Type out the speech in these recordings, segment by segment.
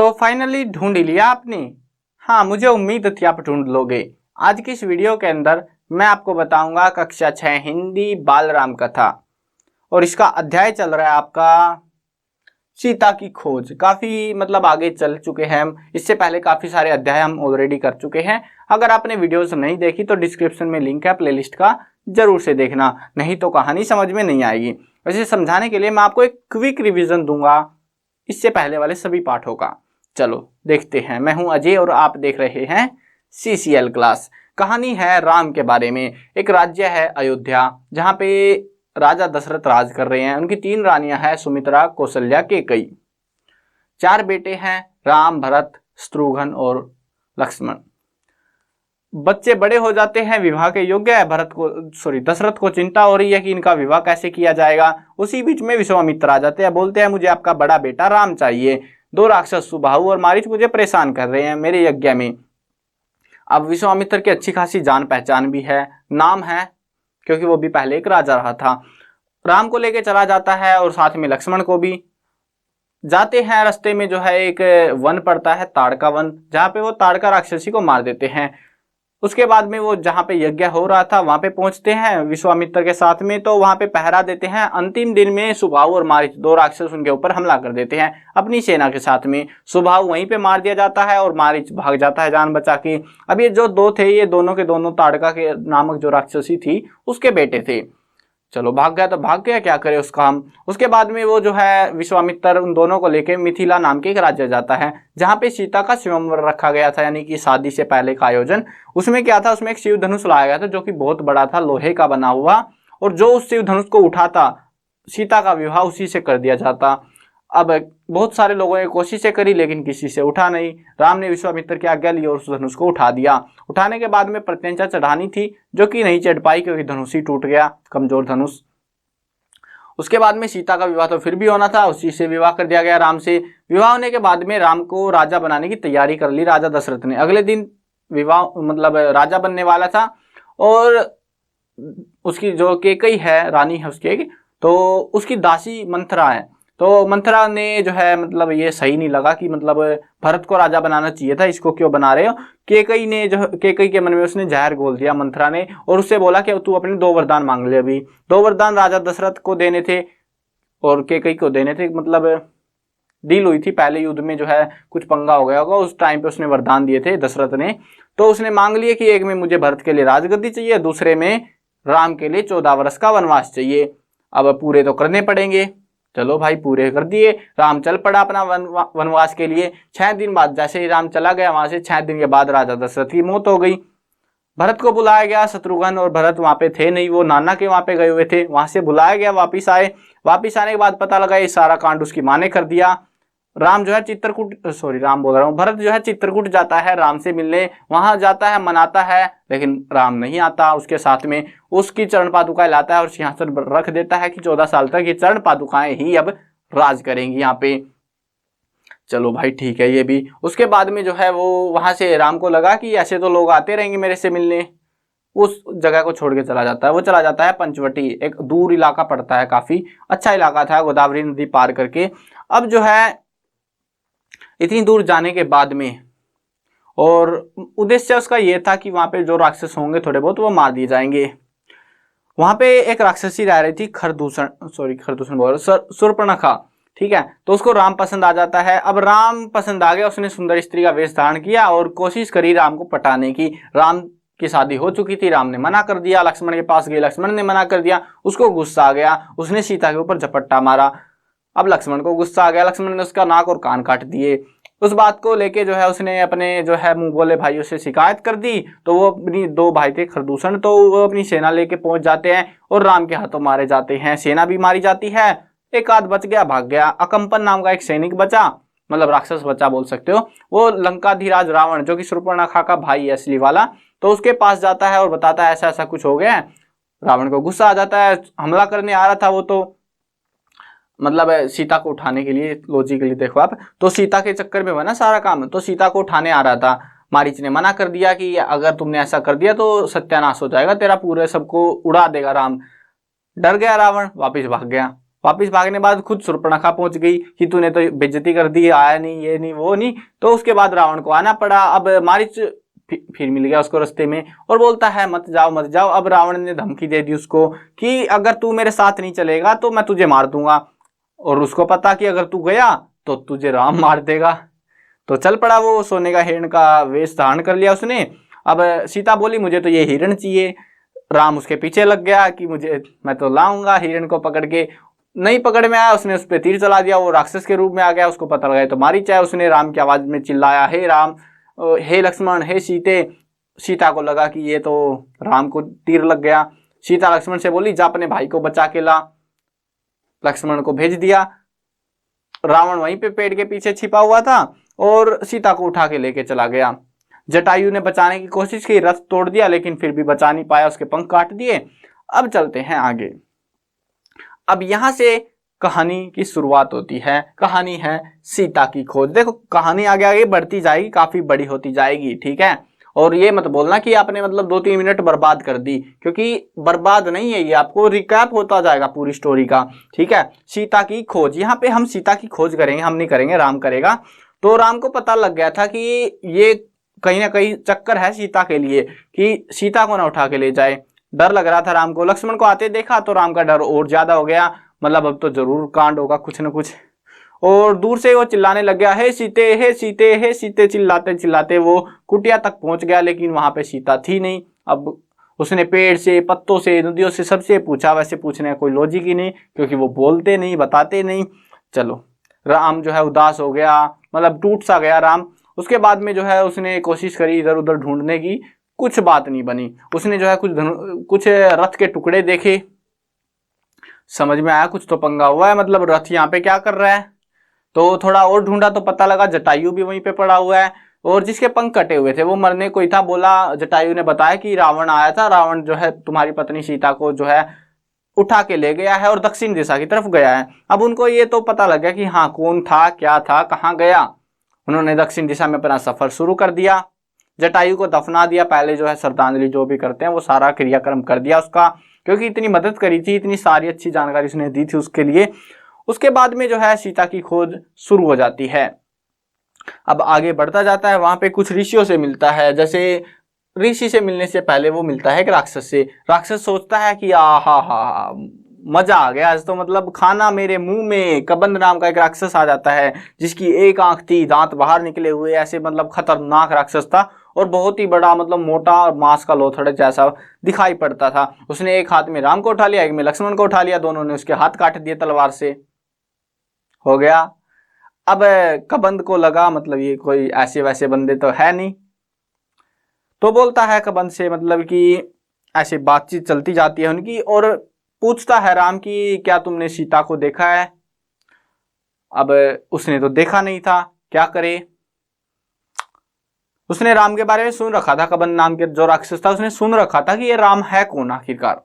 तो फाइनली ढूंढ लिया आपने। हाँ, मुझे उम्मीद थी आप ढूंढ लोगे। आज की इस वीडियो के अंदर मैं आपको बताऊंगा कक्षा 6 हिंदी बालराम कथा, और इसका अध्याय चल रहा है आपका सीता की खोज। काफी आगे चल चुके हैं हम, इससे पहले काफी सारे अध्याय हम ऑलरेडी कर चुके हैं। अगर आपने वीडियोस नहीं देखी तो डिस्क्रिप्शन में लिंक है प्लेलिस्ट का, जरूर से देखना, नहीं तो कहानी समझ में नहीं आएगी। वैसे समझाने के लिए मैं आपको एक क्विक रिवीजन दूंगा इससे पहले वाले सभी पाठों का। चलो देखते हैं। मैं हूं अजय और आप देख रहे हैं CCL क्लास। कहानी है राम के बारे में। एक राज्य है अयोध्या, जहाँ पे राजा दशरथ राज कर रहे हैं। उनकी 3 रानियां हैं, सुमित्रा, कौशल्या, कैकेयी। 4 बेटे हैं, राम, भरत, शत्रुघ्न और लक्ष्मण। बच्चे बड़े हो जाते हैं, विवाह के योग्य है। दशरथ को चिंता हो रही है कि इनका विवाह कैसे किया जाएगा। उसी बीच में विश्वामित्र आ जाते हैं, बोलते हैं मुझे आपका बड़ा बेटा राम चाहिए। 2 राक्षस सुबाहु और मारीच मुझे परेशान कर रहे हैं मेरे यज्ञ में। अब विश्वामित्र की अच्छी खासी जान पहचान भी है, नाम है, क्योंकि वो भी पहले एक राजा रहा था। राम को लेके चला जाता है और साथ में लक्ष्मण को भी। जाते हैं, रास्ते में जो है एक वन पड़ता है, ताड़का वन, जहाँ पे वो ताड़का राक्षसी को मार देते हैं। उसके बाद में वो जहाँ पे यज्ञ हो रहा था वहां पे पहुंचते हैं विश्वामित्र के साथ में, तो वहां पे पहरा देते हैं। अंतिम दिन में सुबाहु और मारीच 2 राक्षस उनके ऊपर हमला कर देते हैं अपनी सेना के साथ में। सुबाहु वहीं पे मार दिया जाता है और मारीच भाग जाता है जान बचा के। अब ये जो 2 थे, ये दोनों के दोनों ताड़का के नामक जो राक्षसी थी उसके बेटे थे। चलो भाग गया तो भाग गया, क्या करे उसका हम। उसके बाद में वो जो है विश्वामित्र उन दोनों को लेके मिथिला नाम के एक राज्य जाता है, जहाँ पे सीता का स्वयंवर रखा गया था, यानी कि शादी से पहले का आयोजन। उसमें क्या था, उसमें एक शिव धनुष लाया गया था जो कि बहुत बड़ा था, लोहे का बना हुआ, और जो उस शिव धनुष को उठाता सीता का विवाह उसी से कर दिया जाता। अब बहुत सारे लोगों ने कोशिशें करी लेकिन किसी से उठा नहीं। राम ने विश्वामित्र की आज्ञा ली और उस धनुष को उठा दिया। उठाने के बाद में प्रत्यंचा चढ़ानी थी जो कि नहीं चढ़ पाई, क्योंकि धनुष ही टूट गया, कमजोर धनुष। उसके बाद में सीता का विवाह तो फिर भी होना था, उसी से विवाह कर दिया गया राम से। विवाह होने के बाद में राम को राजा बनाने की तैयारी कर ली राजा दशरथ ने। अगले दिन विवाह राजा बनने वाला था, और उसकी जो कैकेयी है, रानी है उसकी, तो उसकी दासी मंथरा है। तो मंथरा ने जो है ये सही नहीं लगा कि भरत को राजा बनाना चाहिए था, इसको क्यों बना रहे हो। कैकेयी के मन में उसने जहर घोल दिया मंथरा ने, और उससे बोला कि तू अपने 2 वरदान मांग ले। अभी 2 वरदान राजा दशरथ को देने थे और कैकेयी को देने थे। डील हुई थी पहले युद्ध में, जो है कुछ पंगा हो गया होगा, उस टाइम पे उसने वरदान दिए थे दशरथ ने। तो उसने मांग लिए कि एक में मुझे भरत के लिए राजगद्दी चाहिए, दूसरे में राम के लिए 14 वर्ष का वनवास चाहिए। अब पूरे तो करने पड़ेंगे। चलो भाई, पूरे कर दिए। राम चल पड़ा अपना वनवास के लिए। 6 दिन बाद जैसे ही राम चला गया वहां से, 6 दिन के बाद राजा दशरथ की मौत हो गई। भरत को बुलाया गया, शत्रुघ्न और भरत वहां पे थे नहीं, वो नाना के वहां पे गए हुए थे। वहां से बुलाया गया, वापिस आए। वापिस आने के बाद पता लगा ये सारा कांड उसकी माँ ने कर दिया। राम जो है भरत जो है चित्रकूट जाता है राम से मिलने। वहां जाता है, मनाता है, लेकिन राम नहीं आता उसके साथ में। उसकी चरण पादुकाएं लाता है और सिंहासन पर रख देता है कि 14 साल तक ये चरण पादुकाएं ही अब राज करेंगी यहाँ पे। चलो भाई ठीक है ये भी। उसके बाद में जो है वो वहां से राम को लगा कि ऐसे तो लोग आते रहेंगे मेरे से मिलने, उस जगह को छोड़ के चला जाता है। वो चला जाता है पंचवटी, एक दूर इलाका पड़ता है, काफी अच्छा इलाका था, गोदावरी नदी पार करके। अब जो है इतनी दूर जाने के बाद में, और उद्देश्य उसका ये था कि वहां पे जो राक्षस होंगे थोड़े बहुत वो मार दिए जाएंगे। वहां पे एक राक्षसी रह रही थी, शूर्पणखा, ठीक है। तो उसको राम पसंद आ जाता है। अब राम पसंद आ गया, उसने सुंदर स्त्री का वेश धारण किया और कोशिश करी राम को पटाने की। राम की शादी हो चुकी थी, राम ने मना कर दिया। लक्ष्मण के पास गए, लक्ष्मण ने मना कर दिया। उसको गुस्सा आ गया, उसने सीता के ऊपर झपट्टा मारा। अब लक्ष्मण को गुस्सा आ गया, लक्ष्मण ने उसका नाक और कान काट दिए। उस बात को लेके जो है उसने अपने जो है मुंह बोले भाइयों से शिकायत कर दी। तो वो अपनी 2 भाई थे खरदूषण, तो वो अपनी सेना लेके पहुंच जाते हैं और राम के हाथों मारे जाते हैं। सेना भी मारी जाती है, एक आध बच गया, भाग गया। अकंपन नाम का एक सैनिक बचा, राक्षस बचा बोल सकते हो। वो लंकाधिराज रावण, जो कि शूर्पणखा का भाई है असली वाला, तो उसके पास जाता है और बताता है ऐसा ऐसा कुछ हो गया है। रावण को गुस्सा आ जाता है, हमला करने आ रहा था वो, तो सीता को उठाने के लिए, लॉजिकली देखो आप, तो सीता के चक्कर में बना सारा काम। तो सीता को उठाने आ रहा था, मारीच ने मना कर दिया कि अगर तुमने ऐसा कर दिया तो सत्यानाश हो जाएगा तेरा, पूरे सबको उड़ा देगा राम। डर गया रावण, वापिस भाग गया। वापिस भागने बाद खुद शूर्पणखा पहुंच गई कि तूने तो बेइज्जती कर दी, आया नहीं, ये नहीं वो नहीं। तो उसके बाद रावण को आना पड़ा। अब मारीच फिर मिल गया उसको रास्ते में और बोलता है मत जाओ मत जाओ। अब रावण ने धमकी दे दी उसको कि अगर तू मेरे साथ नहीं चलेगा तो मैं तुझे मार दूंगा, और उसको पता कि अगर तू गया तो तुझे राम मार देगा। तो चल पड़ा वो, सोने का हिरण का वेश धारण कर लिया उसने। अब सीता बोली मुझे तो ये हिरण चाहिए। राम उसके पीछे लग गया कि मैं तो लाऊंगा हिरण को पकड़ के। नहीं पकड़ में आया, उसने उस पर तीर चला दिया, वो राक्षस के रूप में आ गया। उसको पता लगा तो मारी चाहे। उसने राम की आवाज में चिल्लाया, हे राम, हे लक्ष्मण, हे सीते। सीता को लगा कि ये तो राम को तीर लग गया। सीता लक्ष्मण से बोली जा अपने भाई को बचा के ला। लक्ष्मण को भेज दिया। रावण वहीं पे पेड़ के पीछे छिपा हुआ था और सीता को उठा के लेके चला गया। जटायु ने बचाने की कोशिश की, रथ तोड़ दिया, लेकिन फिर भी बचा नहीं पाया, उसके पंख काट दिए। अब चलते हैं आगे। अब यहां से कहानी की शुरुआत होती है। कहानी है सीता की खोज। देखो कहानी आगे आगे बढ़ती जाएगी, काफी बड़ी होती जाएगी, ठीक है। और ये मत बोलना कि आपने मतलब 2-3 मिनट बर्बाद कर दी, क्योंकि बर्बाद नहीं है ये, आपको रिकैप होता जाएगा पूरी स्टोरी का, ठीक है। सीता की खोज, यहाँ पे हम सीता की खोज करेंगे, हम नहीं करेंगे, राम करेगा। तो राम को पता लग गया था कि ये कहीं ना कहीं चक्कर है सीता के लिए कि सीता को ना उठा के ले जाए। डर लग रहा था राम को। लक्ष्मण को आते देखा तो राम का डर और ज्यादा हो गया, मतलब अब तो जरूर कांड होगा कुछ ना कुछ। और दूर से वो चिल्लाने लग गया, हे सीते, हे सीते, हे सीते। चिल्लाते चिल्लाते वो कुटिया तक पहुंच गया, लेकिन वहां पे सीता थी नहीं। अब उसने पेड़ से, पत्तों से, नदियों से, सबसे पूछा। वैसे पूछने का कोई लॉजिक ही नहीं, क्योंकि वो बोलते नहीं, बताते नहीं। चलो राम जो है उदास हो गया, मतलब टूट सा गया राम। उसके बाद में जो है उसने कोशिश करी इधर उधर ढूंढने की, कुछ बात नहीं बनी। उसने जो है कुछ रथ के टुकड़े देखे, समझ में आया कुछ तो पंगा हुआ है, मतलब रथ यहाँ पे क्या कर रहा है। तो थोड़ा और ढूंढा तो पता लगा जटायु भी वहीं पे पड़ा हुआ है, और जिसके पंख कटे हुए थे वो मरने को ही था। बोला, जटायु ने बताया कि रावण आया था, रावण जो है तुम्हारी पत्नी सीता को जो है उठा के ले गया है और दक्षिण दिशा की तरफ गया है। अब उनको ये तो पता लग गया कि हाँ कौन था, क्या था, कहाँ गया। उन्होंने दक्षिण दिशा में अपना सफर शुरू कर दिया। जटायु को दफना दिया। पहले जो है श्रद्धांजलि जो भी करते हैं वो सारा क्रियाक्रम कर दिया उसका, क्योंकि इतनी मदद करी थी, इतनी सारी अच्छी जानकारी उसने दी थी उसके लिए। उसके बाद में जो है सीता की खोज शुरू हो जाती है। अब आगे बढ़ता जाता है, वहां पे कुछ ऋषियों से मिलता है। जैसे ऋषि से मिलने से पहले वो मिलता है एक राक्षस से। राक्षस सोचता है कि हा मजा आ गया आज तो, मतलब खाना मेरे मुंह में। कबंध नाम का एक राक्षस आ जाता है जिसकी एक आंख थी, दांत बाहर निकले हुए, ऐसे मतलब खतरनाक राक्षस था और बहुत ही बड़ा, मतलब मोटा मांस का लोथड़े जैसा दिखाई पड़ता था। उसने एक हाथ में राम को उठा लिया, एक में लक्ष्मण को उठा लिया, दोनों ने उसके हाथ काट दिए तलवार से। हो गया। अब कबंध को लगा मतलब ये कोई ऐसे वैसे बंदे तो है नहीं, तो बोलता है कबंध से, मतलब कि ऐसे बातचीत चलती जाती है उनकी, और पूछता है राम की क्या तुमने सीता को देखा है। अब उसने तो देखा नहीं था, क्या करे। उसने राम के बारे में सुन रखा था, कबंध नाम के जो राक्षस था उसने सुन रखा था कि ये राम है कौन आखिरकार।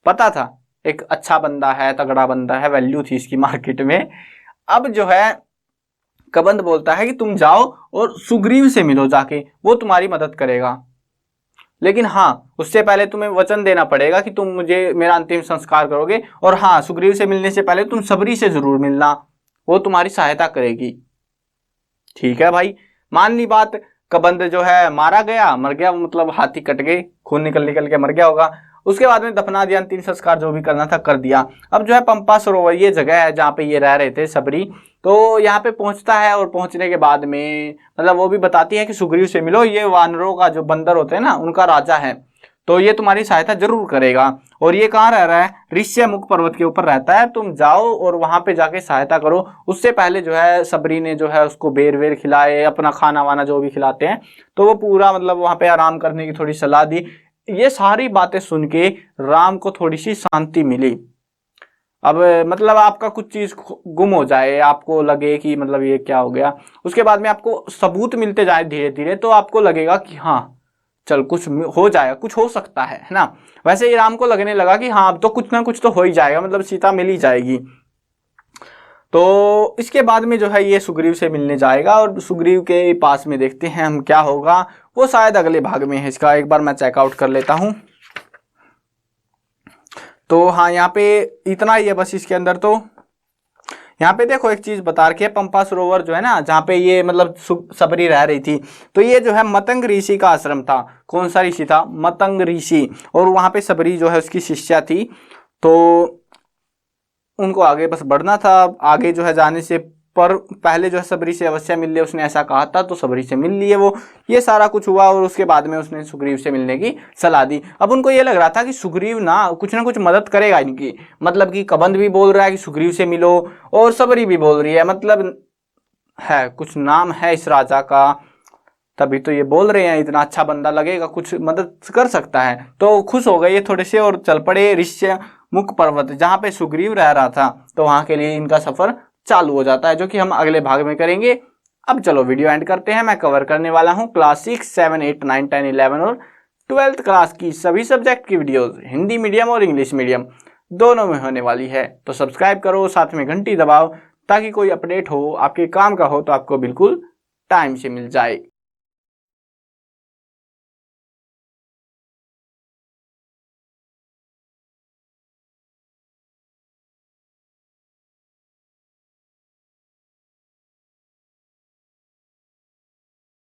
पता था एक अच्छा बंदा है, तगड़ा बंदा है, वैल्यू थी इसकी मार्केट में। अब जो है कबंध बोलता है कि तुम जाओ और सुग्रीव से मिलो जाके, वो तुम्हारी मदद करेगा, लेकिन हाँ उससे पहले तुम्हें वचन देना पड़ेगा कि तुम मुझे मेरा अंतिम संस्कार करोगे। और हाँ सुग्रीव से मिलने से पहले तुम सबरी से जरूर मिलना, वो तुम्हारी सहायता करेगी। ठीक है भाई, मान ली बात। कबंध जो है मारा गया, मर गया, मतलब हाथी कट गए, खून निकल निकल के मर गया होगा। उसके बाद में दफना दिया, अंतिम संस्कार जो भी करना था कर दिया। अब जो है पंपा सरोवर ये जगह है जहाँ पे ये रह रहे थे सबरी, तो यहाँ पे पहुंचता है। और पहुंचने के बाद में मतलब वो भी बताती है कि सुग्रीव से मिलो, ये वानरों का जो बंदर होते हैं ना उनका राजा है, तो ये तुम्हारी सहायता जरूर करेगा। और ये कहाँ रह रहा है, ऋष्यमुख पर्वत के ऊपर रहता है। तुम जाओ और वहां पे जाके सहायता करो। उससे पहले जो है सबरी ने जो है उसको बेर वेर खिलाए, अपना खाना वाना जो भी खिलाते हैं, तो वो पूरा मतलब वहां पे आराम करने की थोड़ी सलाह दी। ये सारी बातें सुन के राम को थोड़ी सी शांति मिली। अब मतलब आपका कुछ चीज गुम हो जाए, आपको लगे कि मतलब ये क्या हो गया, उसके बाद में आपको सबूत मिलते जाए धीरे धीरे, तो आपको लगेगा कि हाँ चल कुछ हो जाएगा, कुछ हो सकता है ना। वैसे ही राम को लगने लगा कि हाँ अब तो कुछ ना कुछ तो हो ही जाएगा, मतलब सीता मिल ही जाएगी। तो इसके बाद में जो है ये सुग्रीव से मिलने जाएगा, और सुग्रीव के पास में देखते हैं हम क्या होगा, वो शायद अगले भाग में है इसका। एक बार मैं चेकआउट कर लेता हूं। तो हाँ, यहाँ पे इतना ही है बस इसके अंदर। तो यहाँ पे देखो एक चीज बता रखी है, पंपा सरोवर जो है ना, जहाँ पे ये मतलब सबरी रह रही थी, तो ये जो है मतंग ऋषि का आश्रम था। कौन सा ऋषि था? मतंग ऋषि। और वहां पे सबरी जो है उसकी शिष्या थी। तो उनको आगे बस बढ़ना था, आगे जो है जाने से पर पहले जो है सबरी से अवश्य मिल ले, उसने ऐसा कहा था, तो सबरी से मिल लिए वो। ये सारा कुछ हुआ और उसके बाद में उसने सुग्रीव से मिलने की सलाह दी। अब उनको ये लग रहा था कि सुग्रीव ना कुछ मदद करेगा इनकी, मतलब कि कबंध भी बोल रहा है कि सुग्रीव से मिलो और सबरी भी बोल रही है, मतलब है कुछ नाम है इस राजा का, तभी तो ये बोल रहे हैं, इतना अच्छा बंदा लगेगा, कुछ मदद कर सकता है। तो खुश हो गए ये थोड़े से और चल पड़े ऋष्यमुख पर्वत, जहाँ पे सुग्रीव रह रहा था। तो वहां के लिए इनका सफर चालू हो जाता है, जो कि हम अगले भाग में करेंगे। अब चलो वीडियो एंड करते हैं। मैं कवर करने वाला हूँ क्लास 6, 7, 8, 9, 10, 11 और 12th क्लास की सभी सब्जेक्ट की वीडियोस, हिंदी मीडियम और इंग्लिश मीडियम दोनों में होने वाली है। तो सब्सक्राइब करो, साथ में घंटी दबाओ, ताकि कोई अपडेट हो आपके काम का हो तो आपको बिल्कुल टाइम से मिल जाए।